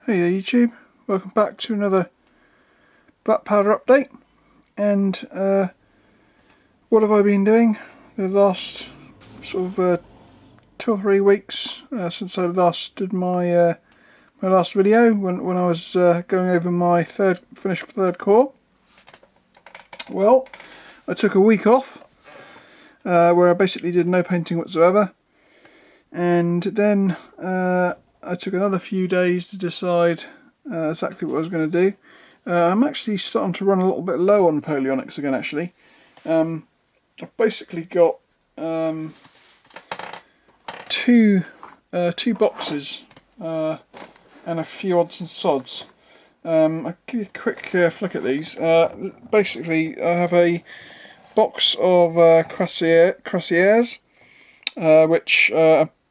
Hey there YouTube, welcome back to another black powder update. And what have I been doing the last sort of 2 or 3 weeks since I last did my last video when I was going over my finished third core? Well, I took a week off where I basically did no painting whatsoever, and then I took another few days to decide exactly what I was going to do. I'm actually starting to run a little bit low on Napoleonics again, actually. I've basically got two boxes and a few odds and sods. I'll give you a quick flick at these. Basically, I have a box of Crassiers, which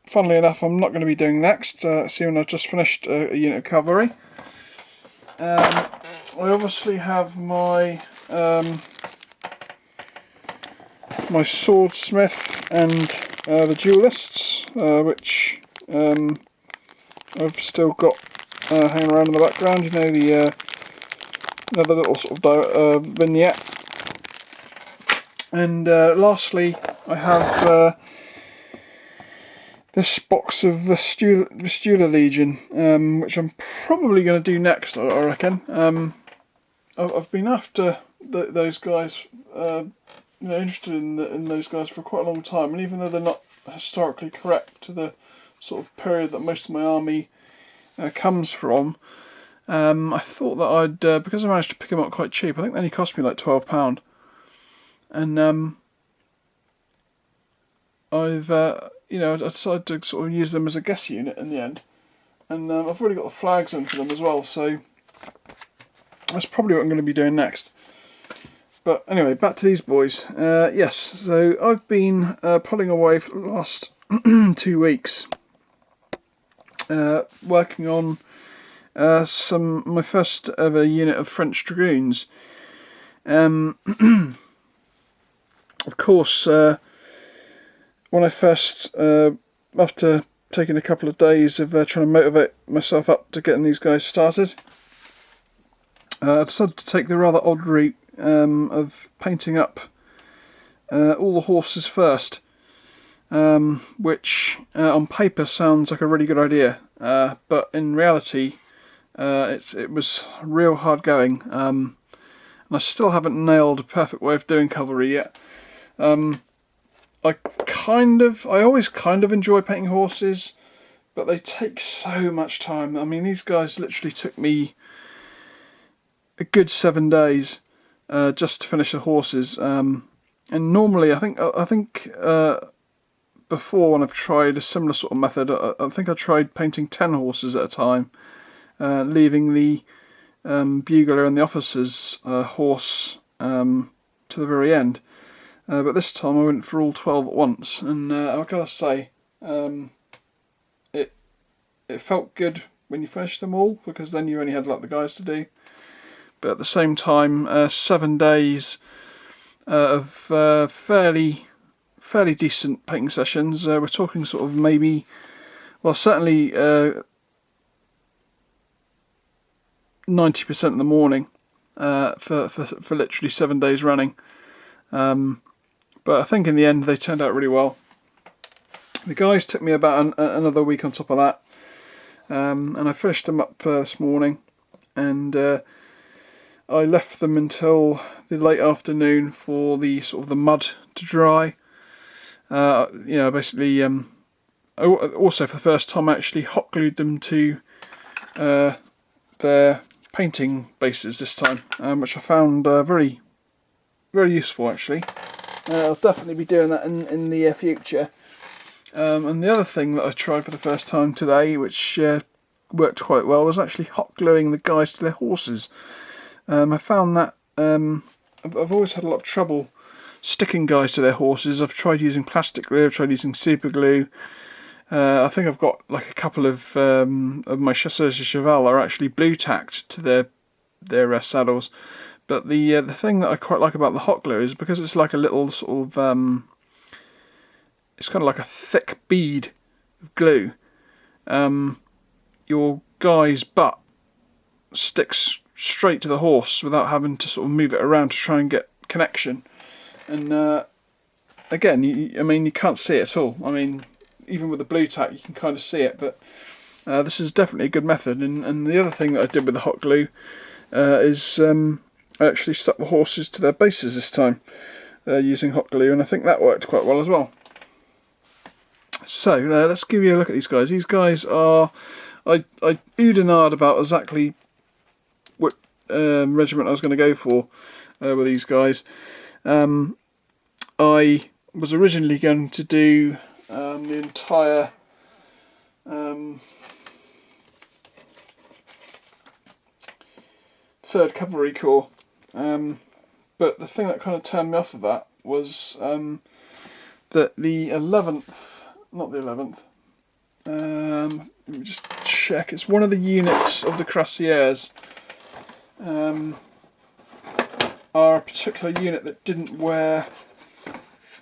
funnily enough I'm not going to be doing next, seeing I've just finished a unit of cavalry. I obviously have my my swordsmith and the duelists, which I've still got hanging around in the background. You know, the another little sort of vignette. And lastly, I have this box of Vistula Legion, which I'm probably going to do next, I reckon. I've been after those guys, interested in those guys for quite a long time, and even though they're not historically correct to the sort of period that most of my army comes from, I thought that I'd, because I managed to pick them up quite cheap, I think they only cost me like £12, and I decided to sort of use them as a guest unit in the end, and I've already got the flags in for them as well, so that's probably what I'm going to be doing next. But anyway, back to these boys. Yes, so I've been plodding away for the last 2 weeks, working on my first ever unit of French Dragoons. Of course, when I first, after taking a couple of days of trying to motivate myself up to getting these guys started, I decided to take the rather odd route of painting up all the horses first, which on paper sounds like a really good idea, but in reality it was real hard going, and I still haven't nailed a perfect way of doing cavalry yet. I always kind of enjoy painting horses, but they take so much time. I mean, these guys literally took me a good 7 days just to finish the horses. And normally, I think before, when I've tried a similar sort of method, I think I tried painting 10 horses at a time, leaving the bugler and the officer's horse to the very end. But this time I went for all 12 at once, and I've got to say, it felt good when you finished them all, because then you only had like the guys to do. But at the same time, 7 days of fairly decent painting sessions. We're talking sort of maybe, well, certainly 90% of the morning for literally 7 days running. But I think in the end they turned out really well. The guys took me about another week on top of that, and I finished them up this morning, and I left them until the late afternoon for the sort of the mud to dry. Basically, also for the first time I actually hot glued them to their painting bases this time, which I found very, very useful actually. I'll definitely be doing that in the future. And the other thing that I tried for the first time today, which worked quite well, was actually hot gluing the guys to their horses. I found that I've always had a lot of trouble sticking guys to their horses. I've tried using plastic glue, I've tried using super glue. I think I've got like a couple of my chasseurs de cheval are actually blue tacked to their saddles. But the thing that I quite like about the hot glue is because it's like a little sort of it's kind of like a thick bead of glue. Your guy's butt sticks straight to the horse without having to sort of move it around to try and get connection. And again, I mean, you can't see it at all. I mean, even with the blue tack, you can kind of see it, but this is definitely a good method. And the other thing that I did with the hot glue is I actually stuck the horses to their bases this time using hot glue, and I think that worked quite well as well. So let's give you a look at these guys. These guys are, I oohed and ahed about exactly what regiment I was going to go for with these guys. I was originally going to do the entire Third Cavalry Corps, but the thing that kind of turned me off of that was that the 11th, not the 11th, let me just check, it's one of the units of the Cuirassiers, are a particular unit that didn't wear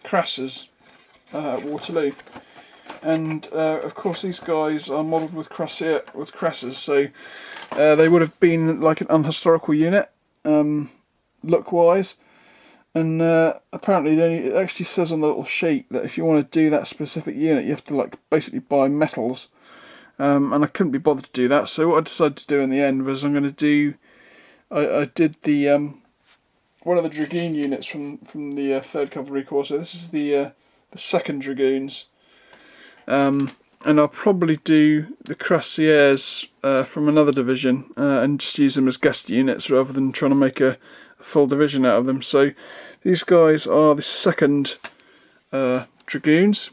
cuirasses at Waterloo. And of course these guys are modelled with cuirasses, so they would have been like an unhistorical unit, look-wise. And apparently it actually says on the little sheet that if you want to do that specific unit, you have to like basically buy metals. And I couldn't be bothered to do that, so what I decided to do in the end was I'm going to do. I did the one of the Dragoon units from the Third Cavalry Corps. So this is the 2nd Dragoons. And I'll probably do the Cuirassiers from another division and just use them as guest units rather than trying to make a full division out of them. So these guys are the 2nd Dragoons,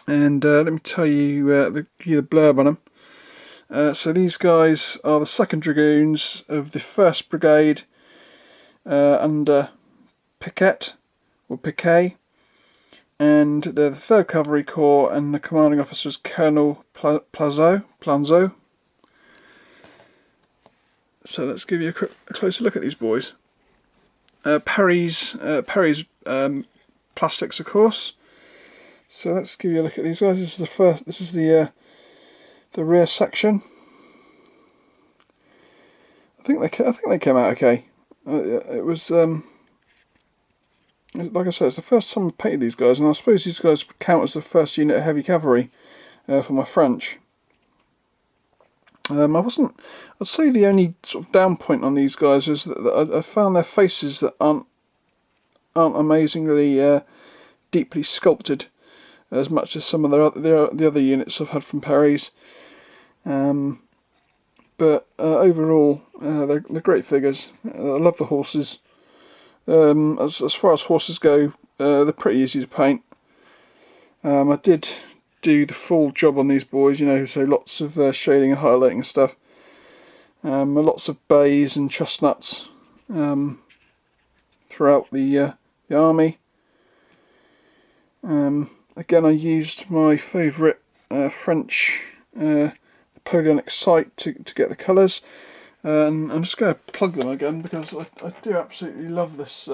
and let me tell you the blurb on them. So these guys are the 2nd Dragoons of the 1st Brigade under Piquet, or Piquet. And they're the 3rd Cavalry Corps, and the commanding officer is Colonel Planzo. So let's give you a closer look at these boys. Perry's plastics, of course. So let's give you a look at these guys. This is the first. This is the rear section. I think they came out okay. It was. Like I said, it's the first time I painted these guys, and I suppose these guys count as the first unit of heavy cavalry for my French. I'd say the only sort of down point on these guys is that I found their faces that aren't amazingly deeply sculpted as much as some of the other units I've had from Perry's. But overall, they're great figures. I love the horses. As far as horses go, they're pretty easy to paint. I did do the full job on these boys, you know, so lots of shading and highlighting and stuff. Lots of bays and chestnuts throughout the army. Again, I used my favourite French Napoleonic sight to get the colours. And I'm just going to plug them again because I do absolutely love this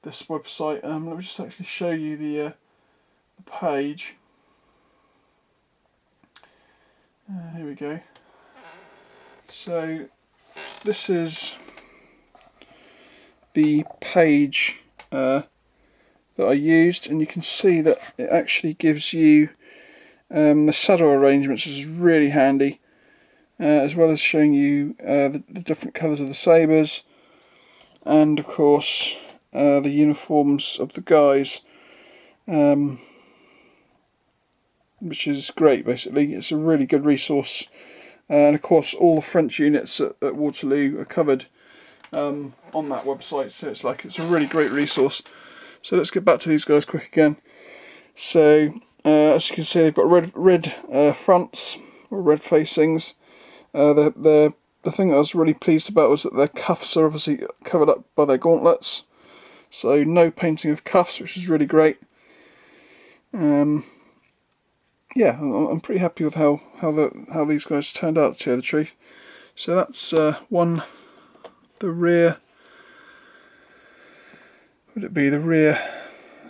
this website. Let me just actually show you the page. Here we go. So this is the page that I used, and you can see that it actually gives you the saddle arrangements, which is really handy. As well as showing you the different colours of the sabres, and of course the uniforms of the guys, which is great. Basically, it's a really good resource, and of course all the French units at Waterloo are covered on that website, so it's a really great resource. So let's get back to these guys quick again. So as you can see, they've got red fronts, or red facings. The thing that I was really pleased about was that their cuffs are obviously covered up by their gauntlets, so no painting of cuffs, which is really great. Yeah, I'm pretty happy with how these guys turned out, to tell you the truth. So that's the rear. Would it be the rear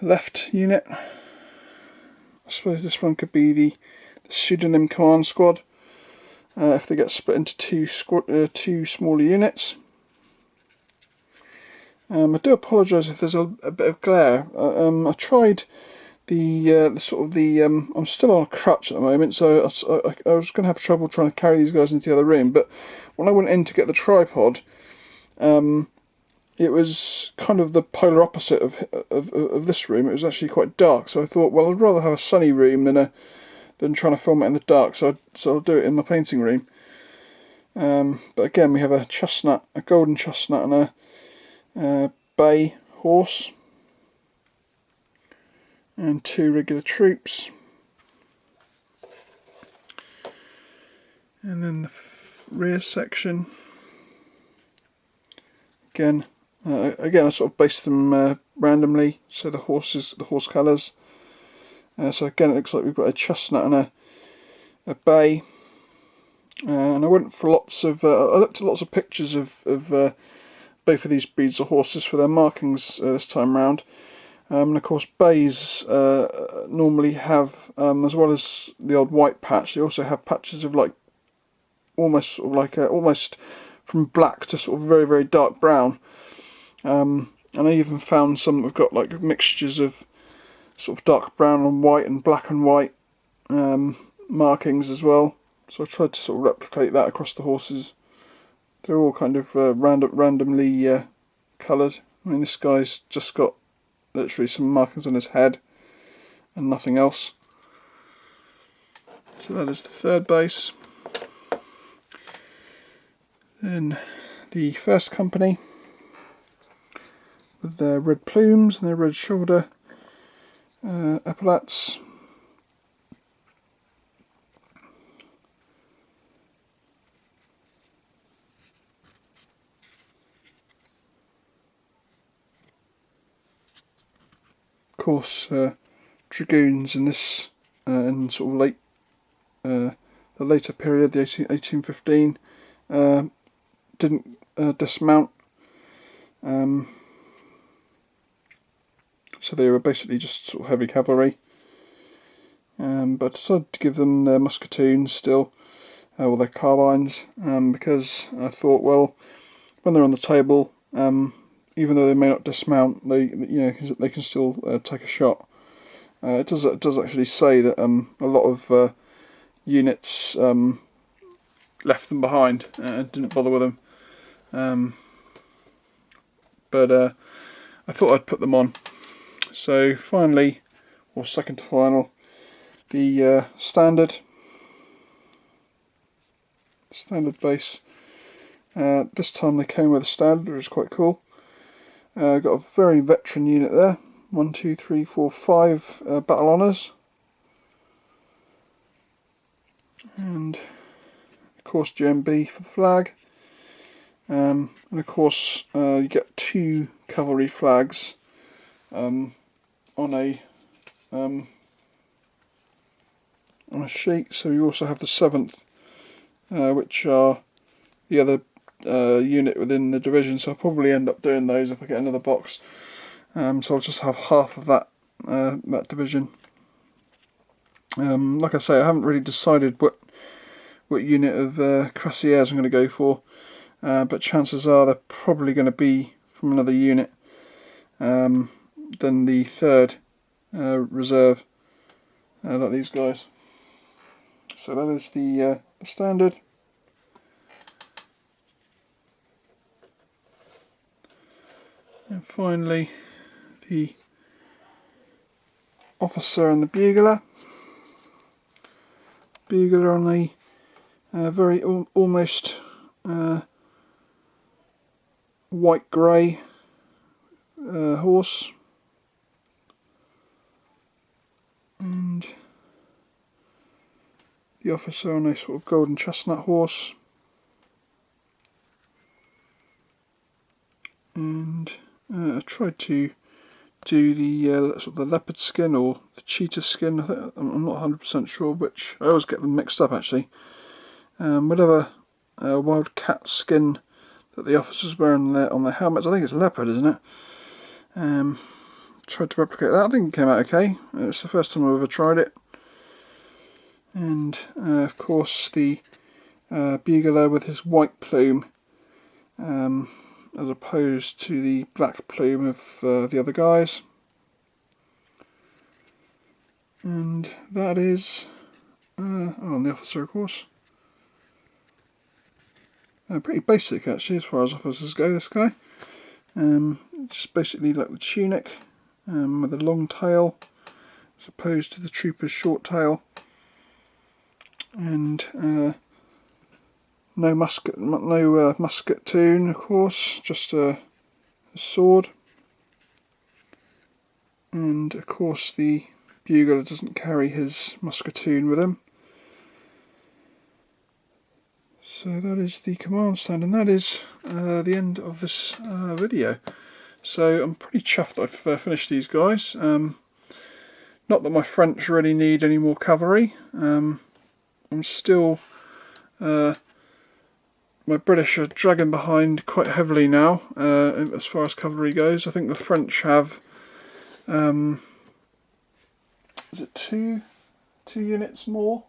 left unit? I suppose this one could be the pseudonym command squad. if they get split into two smaller units. I do apologise if there's a bit of glare. I tried the sort of the I'm still on a crutch at the moment, so I was going to have trouble trying to carry these guys into the other room. But when I went in to get the tripod, it was kind of the polar opposite of this room. It was actually quite dark, so I thought, well, I'd rather have a sunny room than trying to film it in the dark. So I'll do it in my painting room. But again, we have a chestnut, a golden chestnut, and a bay horse, and two regular troops, and then the rear section. Again, I sort of based them randomly, so the horse colours. So again, it looks like we've got a chestnut and a bay. And I went for lots of. I looked at lots of pictures of both of these breeds of horses for their markings this time round. And of course, bays normally have, as well as the odd white patch, they also have patches of like almost from black to sort of very, very dark brown. And I even found some that have got like mixtures of sort of dark brown and white and black and white markings as well. So I tried to sort of replicate that across the horses. They're all kind of randomly coloured. I mean, this guy's just got literally some markings on his head and nothing else. So that is the third base. Then the first company with their red plumes and their red shoulder epaulets. Of course, Dragoons in this in sort of the later period, the 1815, didn't dismount, so they were basically just sort of heavy cavalry. But I decided to give them their musketoons still, or their carbines, because I thought, well, when they're on the table, even though they may not dismount, they can still take a shot. It does actually say that a lot of units left them behind and didn't bother with them. But I thought I'd put them on. So finally, or second to final, the standard base. This time they came with a standard, which is quite cool. Got a very veteran unit there. 1, 2, 3, 4, 5 battle honours. And of course GMB for the flag. And of course you get 2 cavalry flags on a sheet. So you also have the 7th, which are the other unit within the division. So I'll probably end up doing those if I get another box. So I'll just have half of that division. Like I say, I haven't really decided what unit of cuirassiers I'm going to go for, but chances are they're probably going to be from another unit than the 3rd reserve, like these guys. So that is the standard. And finally, the officer and the bugler. Bugler on a very almost white grey horse, and the officer on a sort of golden chestnut horse, and I tried to do the sort of the leopard skin or the cheetah skin. I'm not 100% sure which. I always get them mixed up actually. Whatever wild cat skin that the officers wear on their helmets. I think it's leopard, isn't it? Tried to replicate that. I think it came out okay. It's the first time I've ever tried it. And of course the bugler with his white plume, as opposed to the black plume of the other guys. And that is, the officer, of course. Pretty basic actually as far as officers go, this guy. Just basically like the tunic, with a long tail as opposed to the trooper's short tail, and no musket tune, of course, just a sword. And of course the bugler doesn't carry his musketoon with him. So that is the command stand, and that is the end of this video. So I'm pretty chuffed I've finished these guys. Not that my French really need any more cavalry. I'm still... my British are dragging behind quite heavily now as far as cavalry goes. I think the French have... is it two units more?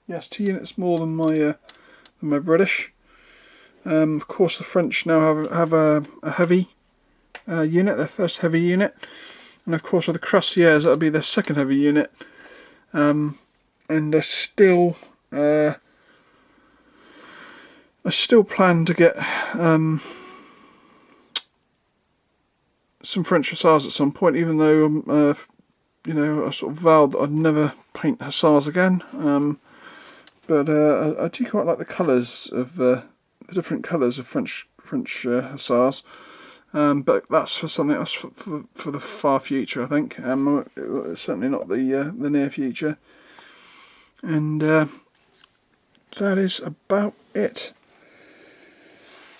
Yes, 2 units more than my British. Of course, the French now have a heavy unit, their first heavy unit, and of course with the cuirassiers that'll be their second heavy unit. And I still plan to get some French hussars at some point, even though I sort of vowed that I'd never paint hussars again. But I do quite like the colours of the different colours of French hussars. But that's for something that's for the far future, I think. Certainly not the near future. And that is about it.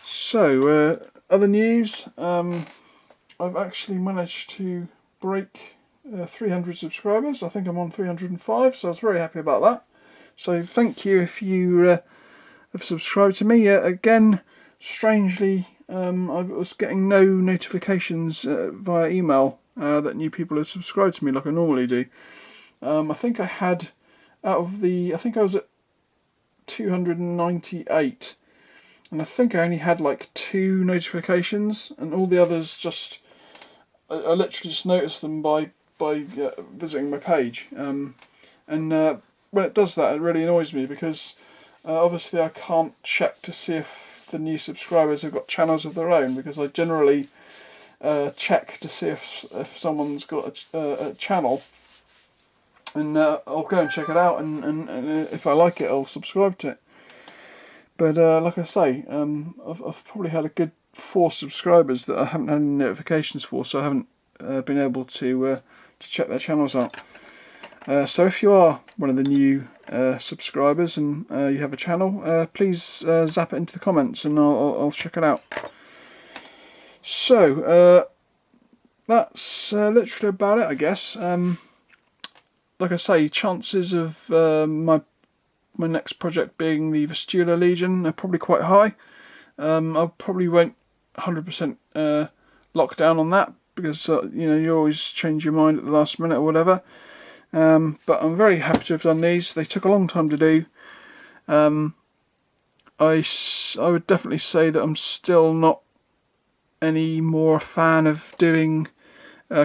So other news. I've actually managed to break 300 subscribers. I think I'm on 305, so I was very happy about that. So thank you if you have subscribed to me. Again, strangely, I was getting no notifications via email that new people had subscribed to me like I normally do. I think I had, I think I was at 298, and I think I only had like 2 notifications, and all the others just, I literally just noticed them by visiting my page. And when it does that, it really annoys me, because obviously I can't check to see if the new subscribers have got channels of their own, because I generally check to see if someone's got a channel, and I'll go and check it out, and if I like it, I'll subscribe to it. But like I say, I've probably had a good 4 subscribers that I haven't had any notifications for, so I haven't been able to check their channels out. So if you are one of the new subscribers and you have a channel, please zap it into the comments and I'll check it out. So that's literally about it, I guess. Like I say, chances of my next project being the Vistula Legion are probably quite high. I probably won't 100% lock down on that, because you always change your mind at the last minute or whatever. But I'm very happy to have done these. They took a long time to do. I would definitely say that I'm still not any more a fan of doing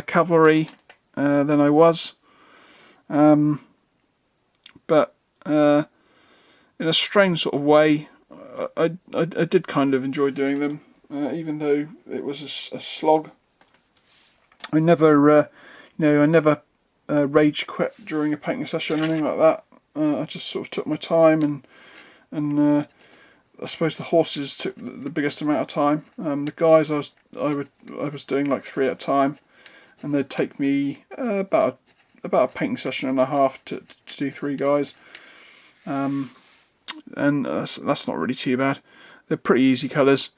cavalry than I was. But in a strange sort of way, I did kind of enjoy doing them, even though it was a slog. I never, rage quit during a painting session or anything like that. I just sort of took my time, and I suppose the horses took the biggest amount of time. The guys I was doing like 3 at a time, and they'd take me about a painting session and a half to do 3 guys. And that's not really too bad. They're pretty easy colours,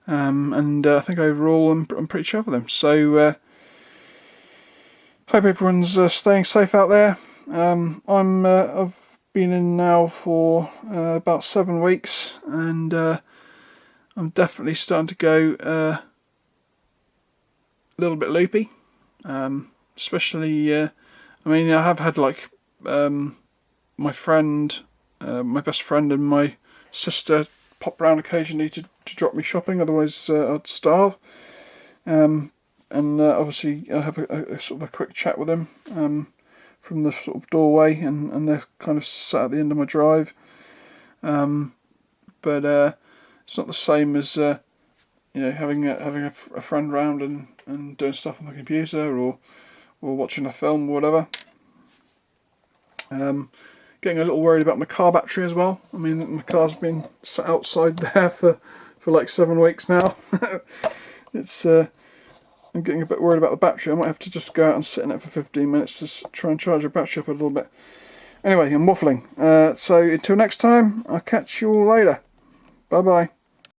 and I think overall I'm pretty chuffed with them. So hope everyone's staying safe out there. I've been in now for about 7 weeks, and I'm definitely starting to go a little bit loopy. Especially, I have had like my friend my best friend and my sister pop round occasionally to drop me shopping, otherwise I'd starve. And obviously I have a sort of a quick chat with them from the sort of doorway, and they're kind of sat at the end of my drive. But it's not the same as having a friend round and doing stuff on the computer or watching a film or whatever. Getting a little worried about my car battery as well. I mean, my car's been sat outside there for like 7 weeks now. It's I'm getting a bit worried about the battery. I might have to just go out and sit in it for 15 minutes to try and charge the battery up a little bit. Anyway, I'm waffling. So until next time, I'll catch you all later. Bye bye.